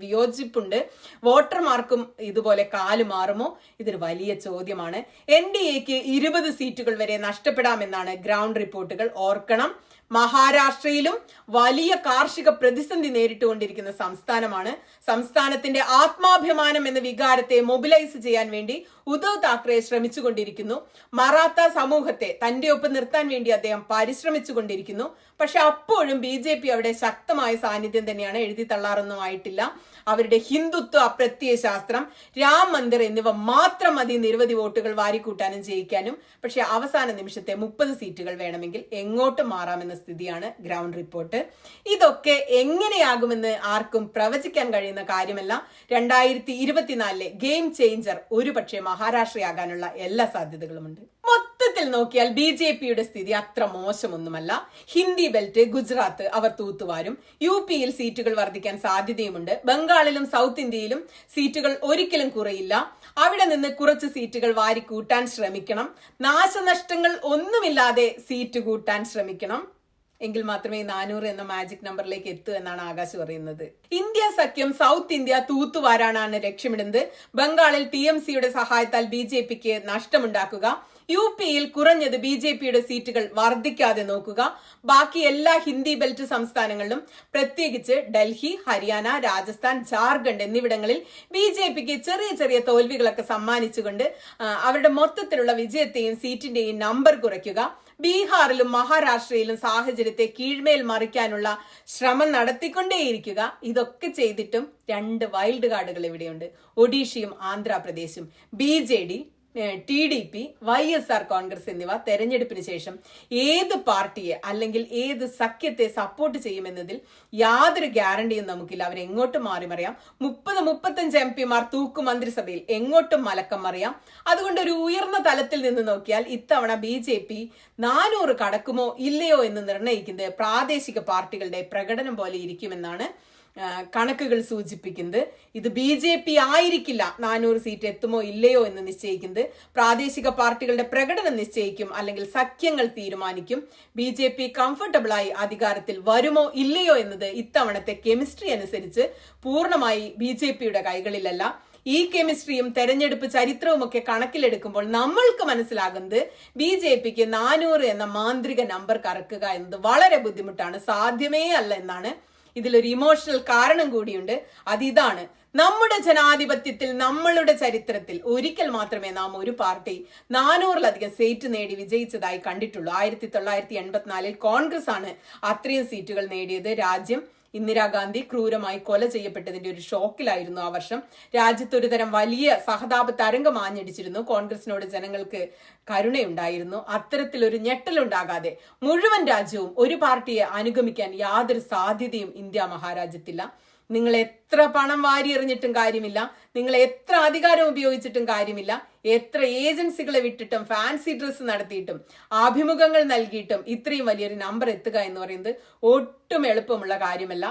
വിയോജിപ്പുണ്ട്. വോട്ടർമാർക്കും ഇതുപോലെ കാലുമാറുമോ? ഇതൊരു വലിയ ചോദ്യമാണ്. NDAക്ക് 20 സീറ്റുകൾ വരെ നഷ്ടപ്പെടാമെന്നാണ് ഗ്രൗണ്ട് റിപ്പോർട്ടുകൾ. ഓർക്കണം, മഹാരാഷ്ട്രയിലും വലിയ കാർഷിക പ്രതിസന്ധി നേരിട്ടുകൊണ്ടിരിക്കുന്ന സംസ്ഥാനമാണ്. സംസ്ഥാനത്തിന്റെ ആത്മാഭിമാനം എന്ന വികാരത്തെ മൊബിലൈസ് ചെയ്യാൻ വേണ്ടി ഉദ്ധവ് താക്കറെ ശ്രമിച്ചുകൊണ്ടിരിക്കുന്നു. മറാത്ത സമൂഹത്തെ തന്റെ ഒപ്പം നിർത്താൻ വേണ്ടി അദ്ദേഹം പരിശ്രമിച്ചുകൊണ്ടിരിക്കുന്നു. പക്ഷെ അപ്പോഴും BJP അവിടെ ശക്തമായ സാന്നിധ്യം തന്നെയാണ്. എഴുതി തള്ളാറൊന്നും ആയിട്ടില്ല. അവരുടെ ഹിന്ദുത്വ, അപ്രത്യയശാസ്ത്രം, രാം മന്ദിർ എന്നിവ മാത്രം മതി നിരവധി വോട്ടുകൾ വാരിക്കൂട്ടാനും ജയിക്കാനും. പക്ഷെ അവസാന നിമിഷത്തെ 30 സീറ്റുകൾ വേണമെങ്കിൽ എങ്ങോട്ടും മാറാമെന്ന സ്ഥിതിയാണ് ഗ്രൗണ്ട് റിപ്പോർട്ട്. ഇതൊക്കെ എങ്ങനെയാകുമെന്ന് ആർക്കും പ്രവചിക്കാൻ കഴിയുന്ന കാര്യമല്ല. 2024 ഗെയിം ചേഞ്ചർ ഒരുപക്ഷെ മഹാരാഷ്ട്രയാകാനുള്ള എല്ലാ സാധ്യതകളുമുണ്ട്. മൊത്തത്തിൽ നോക്കിയാൽ BJPയുടെ സ്ഥിതി അത്ര മോശമൊന്നുമല്ല. ഹിന്ദി ബെൽറ്റ്, ഗുജറാത്ത് അവർ തൂത്തുവാരും. UPയിൽ സീറ്റുകൾ വർദ്ധിക്കാൻ സാധ്യതയുമുണ്ട്. ബംഗാളിലും സൗത്ത് ഇന്ത്യയിലും സീറ്റുകൾ ഒരിക്കലും കുറയില്ല. അവിടെ നിന്ന് കുറച്ച് സീറ്റുകൾ വാരിക്കൂട്ടാൻ ശ്രമിക്കണം. നാശനഷ്ടങ്ങൾ ഒന്നുമില്ലാതെ സീറ്റ് കൂട്ടാൻ ശ്രമിക്കണം. എങ്കിൽ മാത്രമേ 400 എന്ന മാജിക് നമ്പറിലേക്ക് എത്തൂ എന്നാണ് ആകാശ് പറയുന്നത്. ഇന്ത്യ സഖ്യം സൗത്ത് ഇന്ത്യ തൂത്തുവാരാനാണ് ലക്ഷ്യമിടുന്നത്. ബംഗാളിൽ TMCയുടെ സഹായത്താൽ BJPക്ക് നഷ്ടമുണ്ടാക്കുക. UPയിൽ കുറഞ്ഞത് BJPയുടെ സീറ്റുകൾ വർദ്ധിക്കാതെ നോക്കുക. ബാക്കി എല്ലാ ഹിന്ദി ബെൽറ്റ് സംസ്ഥാനങ്ങളിലും, പ്രത്യേകിച്ച് ഡൽഹി, ഹരിയാന, രാജസ്ഥാൻ, ജാർഖണ്ഡ് എന്നിവിടങ്ങളിൽ BJPക്ക് ചെറിയ ചെറിയ തോൽവികളൊക്കെ സമ്മാനിച്ചുകൊണ്ട് അവരുടെ മൊത്തത്തിലുള്ള വിജയത്തെയും സീറ്റിന്റെയും നമ്പർ കുറയ്ക്കുക. ബീഹാറിലും മഹാരാഷ്ട്രയിലും സാഹചര്യത്തെ കീഴ്മേൽ മറിക്കാനുള്ള ശ്രമം നടത്തിക്കൊണ്ടേയിരിക്കുക. ഇതൊക്കെ ചെയ്തിട്ടും 2 വൈൽഡ് കാർഡുകൾ ഇവിടെയുണ്ട്. ഒഡീഷയും ആന്ധ്രാപ്രദേശും. BJD, TDP, YSR കോൺഗ്രസ് എന്നിവ തെരഞ്ഞെടുപ്പിന് ശേഷം ഏത് പാർട്ടിയെ അല്ലെങ്കിൽ ഏത് സഖ്യത്തെ സപ്പോർട്ട് ചെയ്യുമെന്നതിൽ യാതൊരു ഗ്യാരണ്ടിയും നമുക്കില്ല. അവരെങ്ങോട്ടും മാറിമറിയാം. 30-35 MPമാർ തൂക്കു മന്ത്രിസഭയിൽ എങ്ങോട്ടും മലക്കം മറിയാം. അതുകൊണ്ട് ഒരു ഉയർന്ന തലത്തിൽ നിന്ന് നോക്കിയാൽ ഇത്തവണ BJP 400 കടക്കുമോ ഇല്ലയോ എന്ന് നിർണ്ണയിക്കുന്നത് പ്രാദേശിക പാർട്ടികളുടെ പ്രകടനം പോലെ ഇരിക്കുമെന്നാണ് കണക്കുകൾ സൂചിപ്പിക്കുന്നത്. ഇത് BJP ആയിരിക്കില്ല 400 സീറ്റ് എത്തുമോ ഇല്ലയോ എന്ന് നിശ്ചയിക്കുന്നത്. പ്രാദേശിക പാർട്ടികളുടെ പ്രകടനം നിശ്ചയിക്കും, അല്ലെങ്കിൽ സഖ്യങ്ങൾ തീരുമാനിക്കും. BJP കംഫർട്ടബിളായി അധികാരത്തിൽ വരുമോ ഇല്ലയോ എന്നത് ഇത്തവണത്തെ കെമിസ്ട്രി അനുസരിച്ച് പൂർണ്ണമായി BJPയുടെ കൈകളിലല്ല. ഈ കെമിസ്ട്രിയും തെരഞ്ഞെടുപ്പ് ചരിത്രവും ഒക്കെ കണക്കിലെടുക്കുമ്പോൾ നമ്മൾക്ക് മനസ്സിലാകുന്നത് BJPക്ക് 400 എന്ന മാന്ത്രിക നമ്പർ കറക്കുക എന്നത് വളരെ ബുദ്ധിമുട്ടാണ്, സാധ്യമേ അല്ല എന്നാണ്. ഇതിലൊരു ഇമോഷണൽ കാരണം കൂടിയുണ്ട്. അതിതാണ്, നമ്മുടെ ജനാധിപത്യത്തിൽ, നമ്മളുടെ ചരിത്രത്തിൽ ഒരിക്കൽ മാത്രമേ നാം ഒരു പാർട്ടി 400-ലധികം സീറ്റ് നേടി വിജയിച്ചതായി കണ്ടിട്ടുള്ളൂ. 1984 കോൺഗ്രസ് ആണ് അത്രയും സീറ്റുകൾ നേടിയത്. രാജ്യം ഇന്ദിരാഗാന്ധി ക്രൂരമായി കൊല ചെയ്യപ്പെട്ടതിന്റെ ഒരു ഷോക്കിലായിരുന്നു ആ വർഷം. രാജ്യത്തൊരു തരം വലിയ സഹതാപ തരംഗം ആഞ്ഞടിച്ചിരുന്നു. കോൺഗ്രസിനോട് ജനങ്ങൾക്ക് കരുണയുണ്ടായിരുന്നു. അത്തരത്തിലൊരു ഞെട്ടലുണ്ടാകാതെ മുഴുവൻ രാജ്യവും ഒരു പാർട്ടിയെ അനുഗമിക്കാൻ യാതൊരു സാധ്യതയും ഇന്ത്യ മഹാരാജ്യത്തില്ല. നിങ്ങൾ എത്ര പണം വാരിയെറിഞ്ഞിട്ടും കാര്യമില്ല, നിങ്ങൾ എത്ര അധികാരം ഉപയോഗിച്ചിട്ടും കാര്യമില്ല, എത്ര ഏജൻസികളെ വിട്ടിട്ടും ഫാൻസി ഡ്രസ് നടത്തിയിട്ടും അഭിമുഖങ്ങൾ നൽകിയിട്ടും ഇത്രയും വലിയൊരു നമ്പർ എത്തുക എന്ന് പറയുന്നത് ഒട്ടും എളുപ്പമുള്ള കാര്യമല്ല.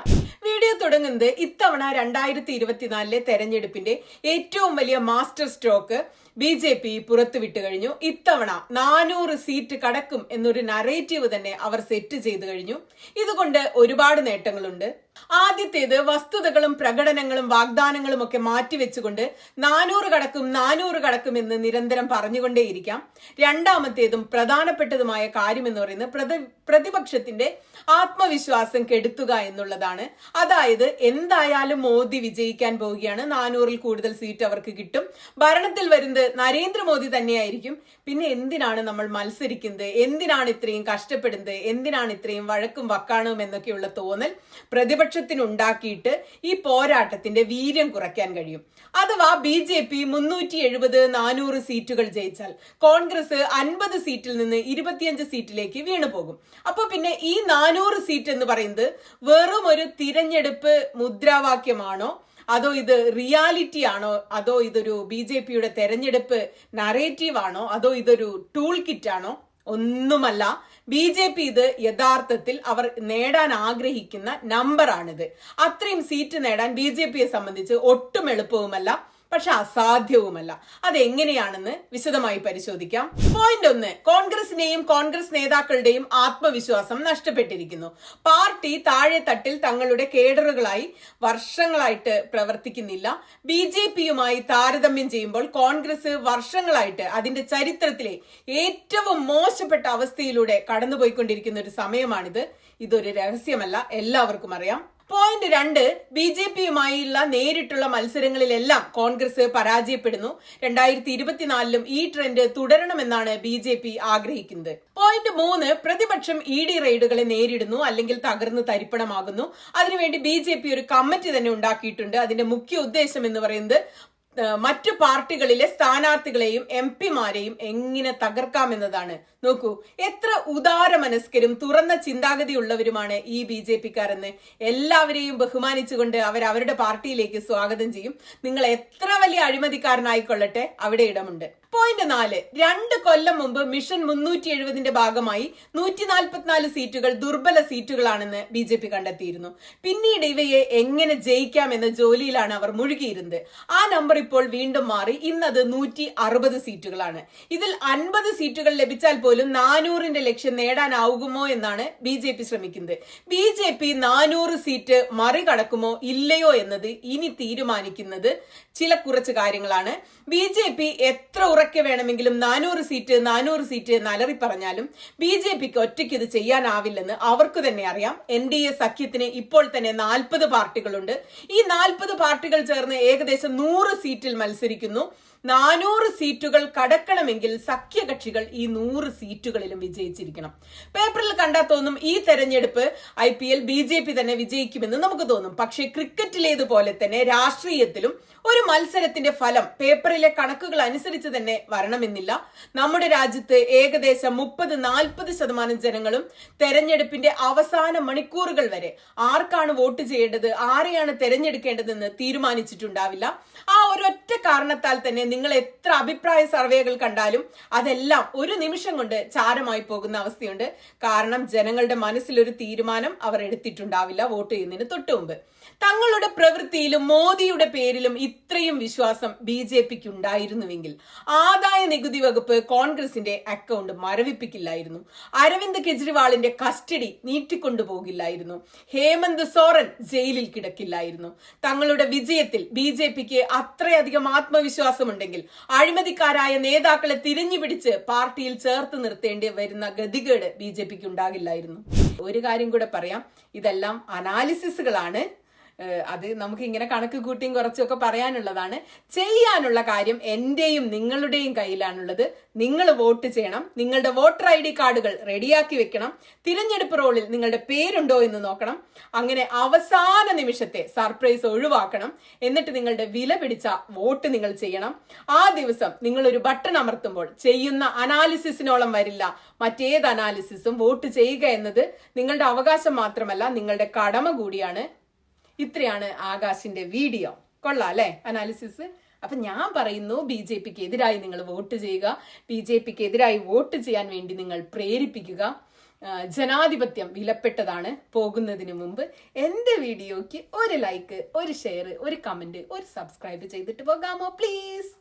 വീഡിയോ തുടങ്ങുന്നത് ഇത്തവണ 2024 തെരഞ്ഞെടുപ്പിന്റെ ഏറ്റവും വലിയ മാസ്റ്റർ സ്ട്രോക്ക് BJP പുറത്തുവിട്ട് കഴിഞ്ഞു. ഇത്തവണ 400 സീറ്റ് കടക്കും എന്നൊരു നറേറ്റീവ് തന്നെ അവർ സെറ്റ് ചെയ്തു കഴിഞ്ഞു. ഇതുകൊണ്ട് ഒരുപാട് നേട്ടങ്ങളുണ്ട്. ആദ്യത്തേത്, വസ്തുതകളും പ്രകടനങ്ങളും വാഗ്ദാനങ്ങളും ഒക്കെ മാറ്റിവെച്ചുകൊണ്ട് 400 കടക്കും എന്ന് നിരന്തരം പറഞ്ഞുകൊണ്ടേയിരിക്കാം. രണ്ടാമത്തേതും പ്രധാനപ്പെട്ടതുമായ കാര്യം എന്ന് പറയുന്നത് പ്രതിപക്ഷത്തിന്റെ ആത്മവിശ്വാസം കെടുത്തുക എന്നുള്ളതാണ്. അതായത് എന്തായാലും മോദി വിജയിക്കാൻ പോവുകയാണ്, 400-ൽ കൂടുതൽ സീറ്റ് അവർക്ക് കിട്ടും, ഭരണത്തിൽ വരുന്നത് നരേന്ദ്രമോദി തന്നെയായിരിക്കും, പിന്നെ എന്തിനാണ് നമ്മൾ മത്സരിക്കുന്നത്, എന്തിനാണ് ഇത്രയും കഷ്ടപ്പെടുന്നത്, എന്തിനാണ് ഇത്രയും വഴക്കും വക്കാണവും എന്നൊക്കെയുള്ള തോന്നൽ പ്രതിപക്ഷത്തിനുണ്ടാക്കിയിട്ട് ഈ പോരാട്ടത്തിന്റെ വീര്യം കുറയ്ക്കാൻ കഴിയും. അഥവാ BJP 370-400 സീറ്റുകൾ ജയിച്ചാൽ കോൺഗ്രസ് 50 സീറ്റിൽ നിന്ന് 25 സീറ്റിലേക്ക് വീണു പോകും. അപ്പൊ പിന്നെ ഈ 400 സീറ്റ് എന്ന് പറയുന്നത് വെറും ഒരു തിരഞ്ഞെടുപ്പ് മുദ്രാവാക്യമാണോ, അതോ ഇത് റിയാലിറ്റി ആണോ, അതോ ഇതൊരു BJPയുടെ തെരഞ്ഞെടുപ്പ് നറേറ്റീവ് ആണോ, അതോ ഇതൊരു ടൂൾ കിറ്റ് ആണോ? ഒന്നുമല്ല. BJP ഇത് യഥാർത്ഥത്തിൽ അവർ നേടാൻ ആഗ്രഹിക്കുന്ന നമ്പറാണിത്. അത്രയും സീറ്റ് നേടാൻ BJPയെ സംബന്ധിച്ച് ഒട്ടും എളുപ്പവുമല്ല, പക്ഷെ അസാധ്യവുമല്ല. അതെങ്ങനെയാണെന്ന് വിശദമായി പരിശോധിക്കാം. പോയിന്റ് 1, കോൺഗ്രസിനെയും കോൺഗ്രസ് നേതാക്കളുടെയും ആത്മവിശ്വാസം നഷ്ടപ്പെട്ടിരിക്കുന്നു. പാർട്ടി താഴെ തട്ടിൽ തങ്ങളുടെ കേഡറുകളായി വർഷങ്ങളായിട്ട് പ്രവർത്തിക്കുന്നില്ല. BJPയുമായി താരതമ്യം ചെയ്യുമ്പോൾ കോൺഗ്രസ് വർഷങ്ങളായിട്ട് അതിന്റെ ചരിത്രത്തിലെ ഏറ്റവും മോശപ്പെട്ട അവസ്ഥയിലൂടെ കടന്നുപോയിക്കൊണ്ടിരിക്കുന്ന ഒരു സമയമാണിത്. ഇതൊരു രഹസ്യമല്ല, എല്ലാവർക്കും അറിയാം. പോയിന്റ് 2, BJPയുമായുള്ള നേരിട്ടുള്ള മത്സരങ്ങളിലെല്ലാം കോൺഗ്രസ് പരാജയപ്പെടുന്നു. 2024-ലും ഈ ട്രെൻഡ് തുടരണമെന്നാണ് BJP ആഗ്രഹിക്കുന്നത്. പോയിന്റ് 3, പ്രതിപക്ഷം ED റെയ്ഡുകളെ നേരിടുന്നു, അല്ലെങ്കിൽ തകർന്ന് തരിപ്പണമാകുന്നു. അതിനുവേണ്ടി BJP ഒരു കമ്മിറ്റി തന്നെ ഉണ്ടാക്കിയിട്ടുണ്ട്. അതിന്റെ മുഖ്യ ഉദ്ദേശം എന്ന് പറയുന്നത് മറ്റു പാർട്ടികളിലെ സ്ഥാനാർത്ഥികളെയും MPമാരെയും എങ്ങനെ തകർക്കാമെന്നതാണ്. നോക്കൂ, എത്ര ഉദാര മനസ്കരും തുറന്ന ചിന്താഗതിയുള്ളവരുമാണ് ഈ BJP-ക്കാരെന്ന് എല്ലാവരെയും ബഹുമാനിച്ചുകൊണ്ട് അവരുടെ പാർട്ടിയിലേക്ക് സ്വാഗതം ചെയ്യും. നിങ്ങൾ എത്ര വലിയ അഴിമതിക്കാരനായിക്കൊള്ളട്ടെ, അവിടെ ഇടമുണ്ട്. പോയിന്റ് 4, 2 കൊല്ലം മുമ്പ് മിഷൻ 370 ഭാഗമായി 144 സീറ്റുകൾ ദുർബല സീറ്റുകളാണെന്ന് BJP കണ്ടെത്തിയിരുന്നു. പിന്നീട് ഇവയെ എങ്ങനെ ജയിക്കാം എന്ന ജോലിയിലാണ് അവർ മുഴുകിയിരുന്നത്. ആ നമ്പർ ഇപ്പോൾ വീണ്ടും മാറി, ഇന്നത് 160 സീറ്റുകളാണ്. ഇതിൽ 50 സീറ്റുകൾ ലഭിച്ചാൽ പോലും 400ന്റെ ലക്ഷ്യം നേടാനാവുമോ എന്നാണ് BJP ശ്രമിക്കുന്നത്. BJP 400 സീറ്റ് മറികടക്കുമോ ഇല്ലയോ എന്നത് ഇനി തീരുമാനിക്കുന്നത് കുറച്ച് കാര്യങ്ങളാണ്. BJP എത്ര ഉറക്കെ വേണമെങ്കിലും 400 സീറ്റ് നലറി പറഞ്ഞാലും BJPക്ക് ഒറ്റയ്ക്ക് ഇത് ചെയ്യാനാവില്ലെന്ന് അവർക്ക് തന്നെ അറിയാം. NDA സഖ്യത്തിന് ഇപ്പോൾ തന്നെ 40 പാർട്ടികളുണ്ട്. ഈ 40 പാർട്ടികൾ ചേർന്ന് ഏകദേശം 100 സീറ്റിൽ മത്സരിക്കുന്നു. 400 സീറ്റുകൾ കടക്കണമെങ്കിൽ സഖ്യകക്ഷികൾ ഈ 100 സീറ്റുകളിലും വിജയിച്ചിരിക്കണം. പേപ്പറിൽ കണ്ടാൽ തോന്നും ഈ തെരഞ്ഞെടുപ്പ് IPL BJP തന്നെ വിജയിക്കുമെന്ന് നമുക്ക് തോന്നും. പക്ഷേ ക്രിക്കറ്റിലേതുപോലെ തന്നെ രാഷ്ട്രീയത്തിലും ഒരു മത്സരത്തിന്റെ ഫലം പേപ്പറിലെ കണക്കുകൾ അനുസരിച്ച് തന്നെ വരണമെന്നില്ല. നമ്മുടെ രാജ്യത്ത് ഏകദേശം 30-40% ജനങ്ങളും തെരഞ്ഞെടുപ്പിന്റെ അവസാന മണിക്കൂറുകൾ വരെ ആർക്കാണ് വോട്ട് ചെയ്യേണ്ടത്, ആരെയാണ് തെരഞ്ഞെടുക്കേണ്ടതെന്ന് തീരുമാനിച്ചിട്ടുണ്ടാവില്ല. ആ ഒരൊറ്റ കാരണത്താൽ തന്നെ നിങ്ങൾ എത്ര അഭിപ്രായ സർവേകൾ കണ്ടാലും അതെല്ലാം ഒരു നിമിഷം കൊണ്ട് ചാരമായി പോകുന്ന അവസ്ഥയുണ്ട്. കാരണം ജനങ്ങളുടെ മനസ്സിലൊരു തീരുമാനം അവർ എടുത്തിട്ടുണ്ടാവില്ല വോട്ട് ചെയ്യുന്നതിന് തൊട്ടു മുമ്പ്. തങ്ങളുടെ പ്രവൃത്തിയിലും മോദിയുടെ പേരിലും ഇത്രയും വിശ്വാസം BJPക്ക് ഉണ്ടായിരുന്നുവെങ്കിൽ ആദായ നികുതി വകുപ്പ് കോൺഗ്രസിന്റെ അക്കൗണ്ട് മരവിപ്പിക്കില്ലായിരുന്നു. അരവിന്ദ് കെജ്രിവാളിന്റെ കസ്റ്റഡി നീട്ടിക്കൊണ്ടുപോകില്ലായിരുന്നു. ഹേമന്ത് സോറൻ ജയിലിൽ കിടക്കില്ലായിരുന്നു. തങ്ങളുടെ വിജയത്തിൽ BJPക്ക് അത്രയധികം ആത്മവിശ്വാസമുണ്ടെങ്കിൽ അഴിമതിക്കാരായ നേതാക്കളെ തിരിഞ്ഞുപിടിച്ച് പാർട്ടിയിൽ ചേർത്ത് നിർത്തേണ്ടി വരുന്ന ഗതികേട് BJPക്ക് ഉണ്ടാകില്ലായിരുന്നു. ഒരു കാര്യം കൂടെ പറയാം, ഇതെല്ലാം അനാലിസിസുകളാണ്. അത് നമുക്ക് ഇങ്ങനെ കണക്ക് കൂട്ടിയും കുറച്ചൊക്കെ പറയാനുള്ളതാണ്. ചെയ്യാനുള്ള കാര്യം എന്റെയും നിങ്ങളുടെയും കയ്യിലാണുള്ളത്. നിങ്ങൾ വോട്ട് ചെയ്യണം. നിങ്ങളുടെ വോട്ടർ ID കാർഡുകൾ റെഡിയാക്കി വെക്കണം. തിരഞ്ഞെടുപ്പ് റോളിൽ നിങ്ങളുടെ പേരുണ്ടോ എന്ന് നോക്കണം. അങ്ങനെ അവസാന നിമിഷത്തെ സർപ്രൈസ് ഒഴിവാക്കണം. എന്നിട്ട് നിങ്ങളുടെ വില പിടിച്ച വോട്ട് നിങ്ങൾ ചെയ്യണം. ആ ദിവസം നിങ്ങൾ ഒരു ബട്ടൺ അമർത്തുമ്പോൾ ചെയ്യുന്ന അനാലിസിസിനോളം വരില്ല മറ്റേത് അനാലിസിസും. വോട്ട് ചെയ്യുക എന്നത് നിങ്ങളുടെ അവകാശം മാത്രമല്ല, നിങ്ങളുടെ കടമ കൂടിയാണ്. ഇത്രയാണ് ആകാശിന്റെ വീഡിയോ. കൊള്ളാം അല്ലെ അനാലിസിസ്? അപ്പൊ ഞാൻ പറയുന്നു, BJPക്ക് എതിരായി നിങ്ങൾ വോട്ട് ചെയ്യുക. BJPക്ക് എതിരായി വോട്ട് ചെയ്യാൻ വേണ്ടി നിങ്ങൾ പ്രേരിപ്പിക്കുക. ജനാധിപത്യം വിലപ്പെട്ടതാണ്. പോകുന്നതിന് മുമ്പ് എന്റെ വീഡിയോയ്ക്ക് ഒരു ലൈക്ക്, ഒരു ഷെയർ, ഒരു കമന്റ്, ഒരു സബ്സ്ക്രൈബ് ചെയ്തിട്ട് പോകാമോ പ്ലീസ്?